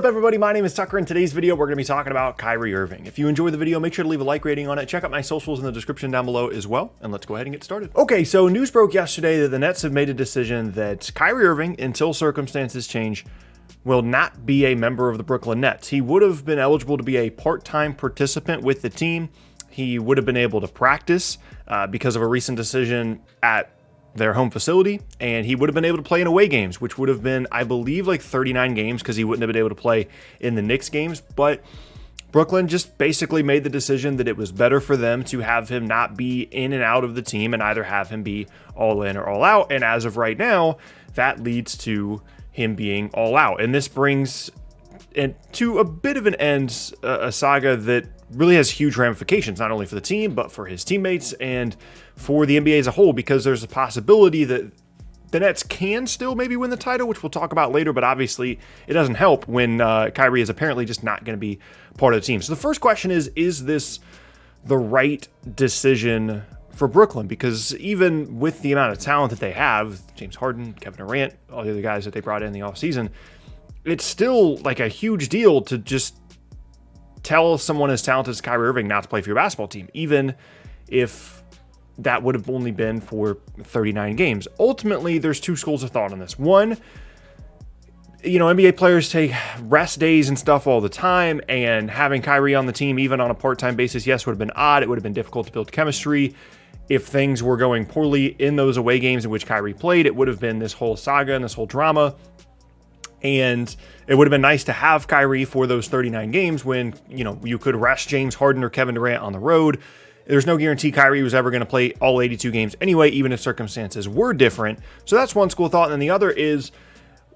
up, everybody? My name is Tucker. In today's video, we're going to be talking about Kyrie Irving. If you enjoyed the video, make sure to leave a like rating on it. Check out my socials in the description down below as well. And let's go ahead and get started. Okay, so news broke yesterday that the Nets have made a decision that Kyrie Irving, until circumstances change, will not be a member of the Brooklyn Nets. He would have been eligible to be a part-time participant with the team. He would have been able to practice because of a recent decision at their home facility, and he would have been able to play in away games, which would have been, I believe, like 39 games because he wouldn't have been able to play in the Knicks games. But Brooklyn just basically made the decision that it was better for them to have him not be in and out of the team and either have him be all in or all out. And as of right now, that leads to him being all out. And this brings to a bit of an end a saga that really has huge ramifications, not only for the team, but for his teammates and for the NBA as a whole, because there's a possibility that the Nets can still maybe win the title, which we'll talk about later, but obviously it doesn't help when Kyrie is apparently just not going to be part of the team. So the first question is this the right decision for Brooklyn? Because even with the amount of talent that they have, James Harden, Kevin Durant, all the other guys that they brought in the offseason, it's still like a huge deal to just tell someone as talented as Kyrie Irving not to play for your basketball team, even if that would have only been for 39 games. Ultimately, there's two schools of thought on this. One, NBA players take rest days and stuff all the time, and having Kyrie on the team, even on a part-time basis, yes, would have been odd. It would have been difficult to build chemistry. If things were going poorly in those away games in which Kyrie played, it would have been this whole saga and this whole drama. And it would have been nice to have Kyrie for those 39 games when, you could rest James Harden or Kevin Durant on the road. There's no guarantee Kyrie was ever going to play all 82 games anyway, even if circumstances were different. So that's one school of thought. And then the other is,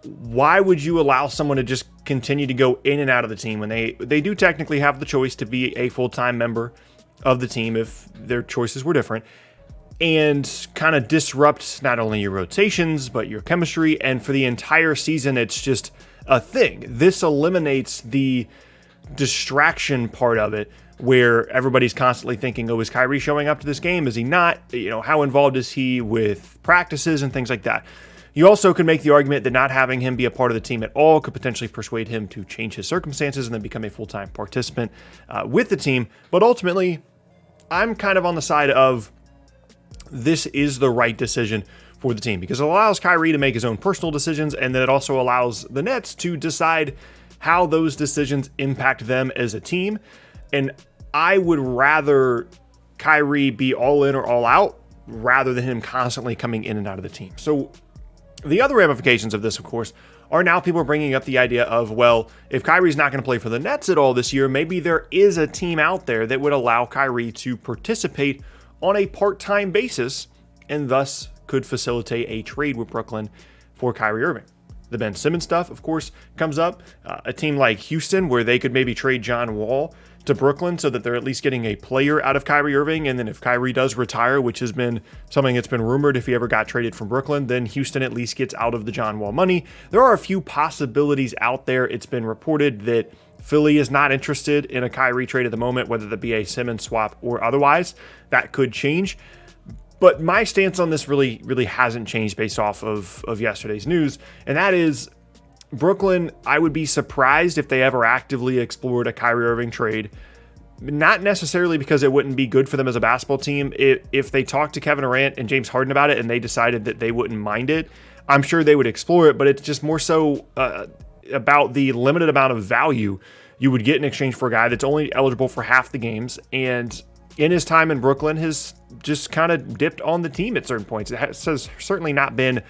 why would you allow someone to just continue to go in and out of the team when they do technically have the choice to be a full-time member of the team if their choices were different, and kind of disrupt not only your rotations, but your chemistry. And for the entire season, it's just a thing. This eliminates the distraction part of it, where everybody's constantly thinking, oh, is Kyrie showing up to this game? Is he not? How involved is he with practices and things like that? You also could make the argument that not having him be a part of the team at all could potentially persuade him to change his circumstances and then become a full-time participant with the team. But ultimately, I'm kind of on the side of this is the right decision for the team, because it allows Kyrie to make his own personal decisions, and then it also allows the Nets to decide how those decisions impact them as a team. And I would rather Kyrie be all in or all out rather than him constantly coming in and out of the team. So the other ramifications of this, of course, are now people are bringing up the idea of, well, if Kyrie's not going to play for the Nets at all this year, maybe there is a team out there that would allow Kyrie to participate on a part-time basis and thus could facilitate a trade with Brooklyn for Kyrie Irving. The Ben Simmons stuff, of course, comes up. A team like Houston, where they could maybe trade John Wall to Brooklyn so that they're at least getting a player out of Kyrie Irving. And then if Kyrie does retire, which has been something that's been rumored if he ever got traded from Brooklyn, then Houston at least gets out of the John Wall money. There are a few possibilities out there. It's been reported that Philly is not interested in a Kyrie trade at the moment, whether that be a Simmons swap or otherwise. That could change. But my stance on this really hasn't changed based off of yesterday's news. And that is, Brooklyn, I would be surprised if they ever actively explored a Kyrie Irving trade. Not necessarily because it wouldn't be good for them as a basketball team. If they talked to Kevin Durant and James Harden about it and they decided that they wouldn't mind it, I'm sure they would explore it. But it's just more so about the limited amount of value you would get in exchange for a guy that's only eligible for half the games, and in his time in Brooklyn has just kind of dipped on the team at certain points. It has certainly not been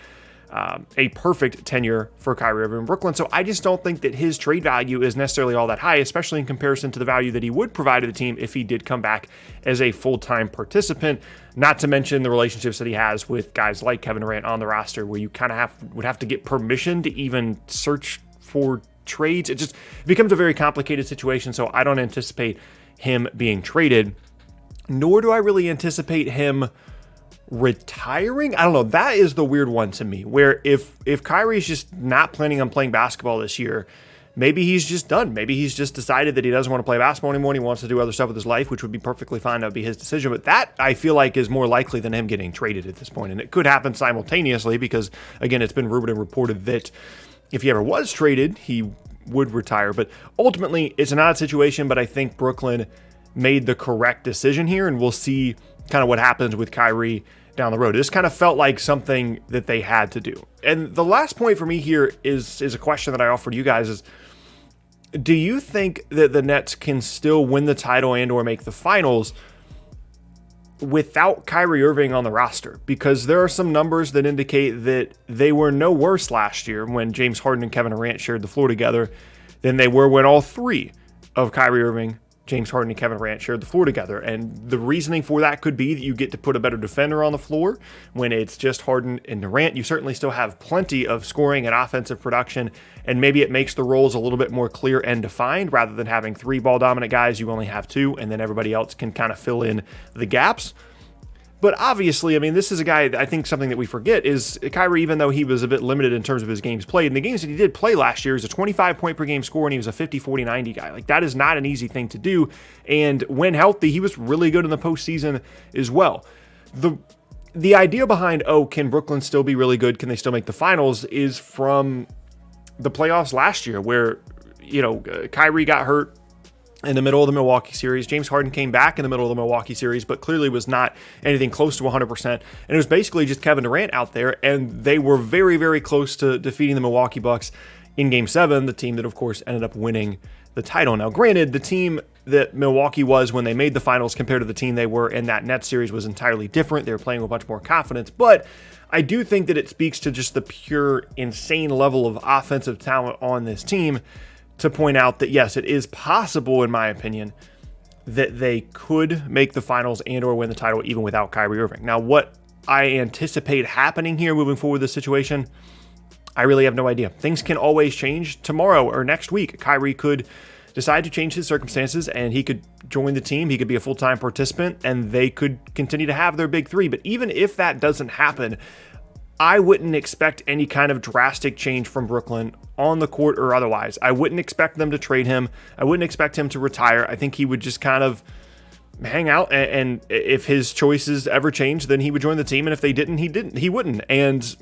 a perfect tenure for Kyrie Irving in Brooklyn. So I just don't think that his trade value is necessarily all that high, especially in comparison to the value that he would provide to the team if he did come back as a full-time participant, not to mention the relationships that he has with guys like Kevin Durant on the roster, where you kind of would have to get permission to even search for trades. It becomes a very complicated situation. So I don't anticipate him being traded, nor do I really anticipate him retiring. I don't know. That is the weird one to me, where if Kyrie's just not planning on playing basketball this year, maybe he's just done. Maybe he's just decided that he doesn't want to play basketball anymore and he wants to do other stuff with his life, which would be perfectly fine. That would be his decision. But that, I feel like, is more likely than him getting traded at this point. And it could happen simultaneously because, again, it's been rumored and reported that if he ever was traded, he would retire. But ultimately, it's an odd situation, but I think Brooklyn made the correct decision here, and we'll see kind of what happens with Kyrie down the road. This kind of felt like something that they had to do. And the last point for me here is a question that I offered you guys is, do you think that the Nets can still win the title and or make the finals without Kyrie Irving on the roster? Because there are some numbers that indicate that they were no worse last year when James Harden and Kevin Durant shared the floor together than they were when all three of Kyrie Irving, James Harden, and Kevin Durant shared the floor together. And the reasoning for that could be that you get to put a better defender on the floor when it's just Harden and Durant. You certainly still have plenty of scoring and offensive production, and maybe it makes the roles a little bit more clear and defined. Rather than having three ball dominant guys, you only have two, and then everybody else can kind of fill in the gaps. But obviously, I mean, this is a guy, I think something that we forget is Kyrie, even though he was a bit limited in terms of his games played, and the games that he did play last year, he's a 25 point per game scorer, and he was a 50, 40, 90 guy. Like, that is not an easy thing to do. And when healthy, he was really good in the postseason as well. The idea behind, can Brooklyn still be really good? Can they still make the finals? Is from the playoffs last year where, Kyrie got hurt in the middle of the Milwaukee series. James Harden came back in the middle of the Milwaukee series, but clearly was not anything close to 100%. And it was basically just Kevin Durant out there, and they were very, very close to defeating the Milwaukee Bucks in Game 7, the team that, of course, ended up winning the title. Now, granted, the team that Milwaukee was when they made the finals compared to the team they were in that Nets series was entirely different. They were playing with much more confidence, but I do think that it speaks to just the pure insane level of offensive talent on this team to point out that, yes, it is possible, in my opinion, that they could make the finals and or win the title even without Kyrie Irving. Now, what I anticipate happening here moving forward with this situation, I really have no idea. Things can always change tomorrow or next week. Kyrie could decide to change his circumstances and he could join the team. He could be a full-time participant and they could continue to have their big three. But even if that doesn't happen, I wouldn't expect any kind of drastic change from Brooklyn on the court or otherwise. I wouldn't expect them to trade him. I wouldn't expect him to retire. I think he would just kind of hang out, and if his choices ever changed, then he would join the team, and if they didn't, he wouldn't. And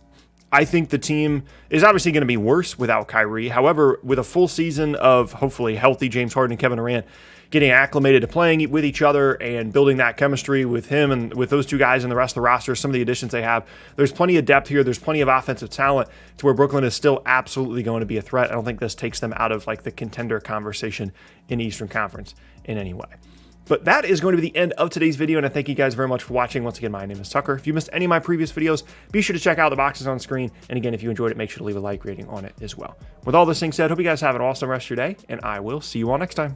I think the team is obviously going to be worse without Kyrie. However, with a full season of hopefully healthy James Harden and Kevin Durant getting acclimated to playing with each other and building that chemistry with him and with those two guys and the rest of the roster, some of the additions they have, there's plenty of depth here. There's plenty of offensive talent to where Brooklyn is still absolutely going to be a threat. I don't think this takes them out of like the contender conversation in the Eastern Conference in any way. But that is going to be the end of today's video, and I thank you guys very much for watching. Once again, my name is Tucker. If you missed any of my previous videos, be sure to check out the boxes on screen. And again, if you enjoyed it, make sure to leave a like rating on it as well. With all this thing said, hope you guys have an awesome rest of your day, and I will see you all next time.